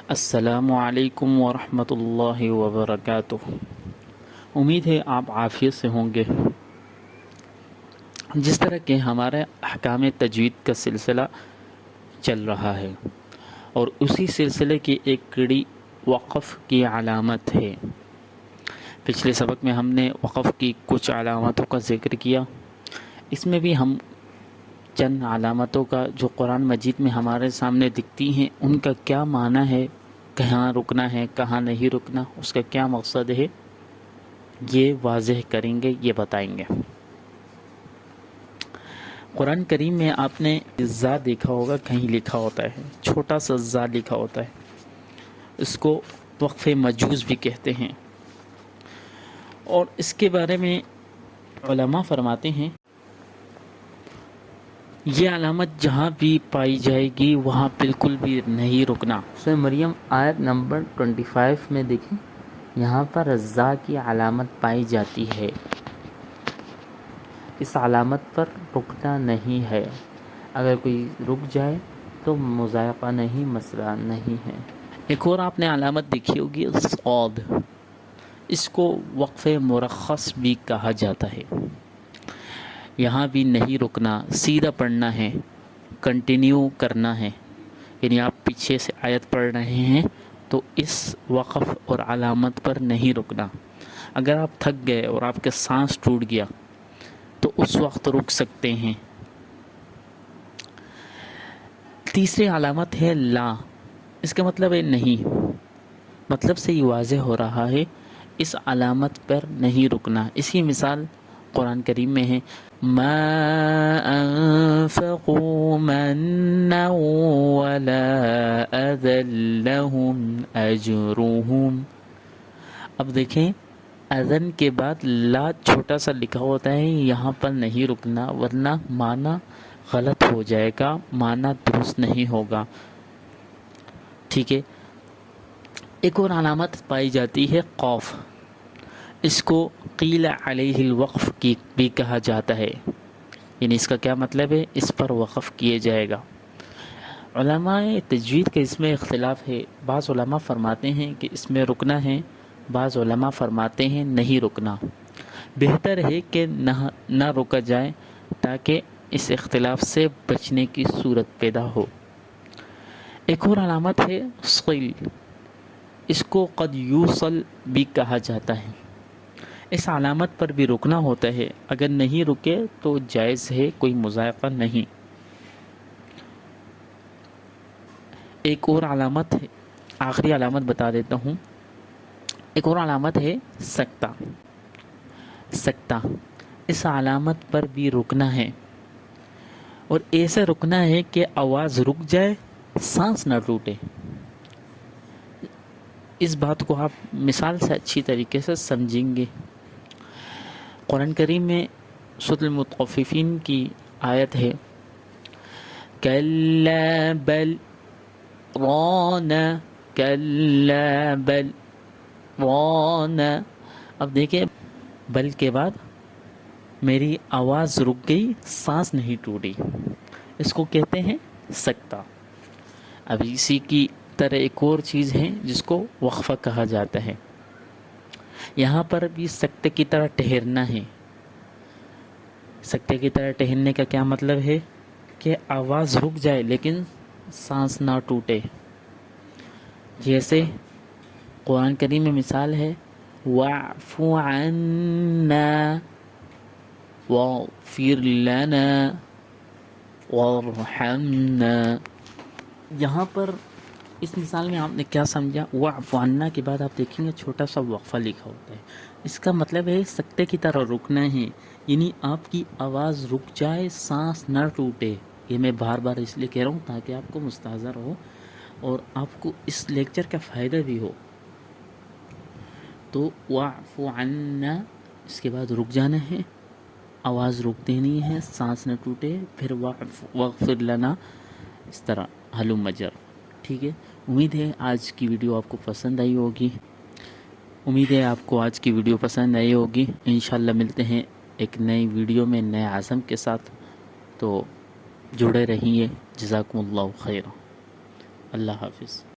السلام علیکم ورحمۃ اللہ وبرکاتہ۔ امید ہے آپ عافیت سے ہوں گے۔ جس طرح کہ ہمارے احکام تجوید کا سلسلہ چل رہا ہے اور اسی سلسلے کی ایک کڑی وقف کی علامت ہے۔ پچھلے سبق میں ہم نے وقف کی کچھ علامتوں کا ذکر کیا۔ اس میں بھی ہم چند علامتوں کا جو قرآن مجید میں ہمارے سامنے دکھتی ہیں ان کا کیا معنی ہے، کہاں رکنا ہے کہاں نہیں رکنا، اس کا کیا مقصد ہے، یہ واضح کریں گے، یہ بتائیں گے۔ قرآن کریم میں آپ نے زا دیکھا ہوگا، کہیں لکھا ہوتا ہے، چھوٹا سا زا لکھا ہوتا ہے، اس کو وقف مجوز بھی کہتے ہیں۔ اور اس کے بارے میں علماء فرماتے ہیں یہ علامت جہاں بھی پائی جائے گی وہاں بالکل بھی نہیں رکنا۔ سورہ مریم آیت نمبر 25 میں دیکھیں، یہاں پر زا کی علامت پائی جاتی ہے۔ اس علامت پر رکنا نہیں ہے، اگر کوئی رک جائے تو مضائقہ نہیں، مسئلہ نہیں ہے۔ ایک اور آپ نے علامت دیکھی ہوگی صاد، اس کو وقف مرخص بھی کہا جاتا ہے۔ یہاں بھی نہیں رکنا، سیدھا پڑھنا ہے، کنٹینیو کرنا ہے، یعنی آپ پیچھے سے آیت پڑھ رہے ہیں تو اس وقف اور علامت پر نہیں رکنا۔ اگر آپ تھک گئے اور آپ کے سانس ٹوٹ گیا تو اس وقت رک سکتے ہیں۔ تیسری علامت ہے لا، اس کا مطلب ہے نہیں، مطلب سے یہ واضح ہو رہا ہے اس علامت پر نہیں رکنا۔ اس کی مثال قرآن کریم میں ہے ما انفقوا منا ولا اذى لهم اجرهم۔ اب دیکھیں اذن کے بعد لا چھوٹا سا لکھا ہوتا ہے، یہاں پر نہیں رکنا ورنہ معنی غلط ہو جائے گا، معنی درست نہیں ہوگا، ٹھیک ہے۔ ایک اور علامت پائی جاتی ہے قوف، اس کو قیل علیہ الوقف کی بھی کہا جاتا ہے، یعنی اس کا کیا مطلب ہے، اس پر وقف کیے جائے گا۔ علماء تجوید کا اس میں اختلاف ہے، بعض علماء فرماتے ہیں کہ اس میں رکنا ہے، بعض علماء فرماتے ہیں نہیں رکنا۔ بہتر ہے کہ نہ رکا جائے تاکہ اس اختلاف سے بچنے کی صورت پیدا ہو۔ ایک اور علامت ہے صل، اس کو قد یوصل بھی کہا جاتا ہے۔ اس علامت پر بھی رکنا ہوتا ہے، اگر نہیں رکے تو جائز ہے، کوئی مضائقہ نہیں۔ ایک اور علامت ہے، آخری علامت بتا دیتا ہوں، ایک اور علامت ہے سکتہ۔ سکتہ، اس علامت پر بھی رکنا ہے، اور ایسے رکنا ہے کہ آواز رک جائے، سانس نہ ٹوٹے۔ اس بات کو آپ مثال سے اچھی طریقے سے سمجھیں گے۔ قرآن کریم میں سورۃ المطففین کی آیت ہے کَلَّا بَلْ رَانَ، کَلَّا بَلْ رَانَ۔ اب دیکھیں بل کے بعد میری آواز رک گئی، سانس نہیں ٹوٹی، اس کو کہتے ہیں سکتہ۔ اب اسی کی طرح ایک اور چیز ہے جس کو وقفہ کہا جاتا ہے، یہاں پر بھی سکتے کی طرح ٹھہرنا ہے۔ سکتے کی طرح ٹہلنے کا کیا مطلب ہے کہ آواز رک جائے لیکن سانس نہ ٹوٹے۔ جیسے قرآن کریم میں مثال ہے وَاعْفُ عَنَّا وَاغْفِرْ لَنَا وَارْحَمْنَا۔ یہاں پر اس مثال میں آپ نے کیا سمجھا، وَاعْفُ عَنَّا کے بعد آپ دیکھیں گے چھوٹا سا وقفہ لکھا ہوتا ہے، اس کا مطلب ہے سکتے کی طرح رکنا ہے، یعنی آپ کی آواز رک جائے، سانس نہ ٹوٹے۔ یہ میں بار بار اس لیے کہہ رہا ہوں تاکہ آپ کو مستحضر ہو اور آپ کو اس لیکچر کا فائدہ بھی ہو۔ تو وَاعْفُ عَنَّا، اس کے بعد رک جانا ہے، آواز روک دینی ہے، سانس نہ ٹوٹے، پھر وَاغْفِرْ لَنَا، اس طرح ہلم جر، ٹھیک ہے۔ امید ہے آج کی ویڈیو آپ کو پسند آئی ہوگی، امید ہے آپ کو آج کی ویڈیو پسند آئی ہوگی۔ انشاءاللہ ملتے ہیں ایک نئی ویڈیو میں نئے عزم کے ساتھ، تو جڑے رہیے۔ جزاکم اللہ خیر، اللہ حافظ۔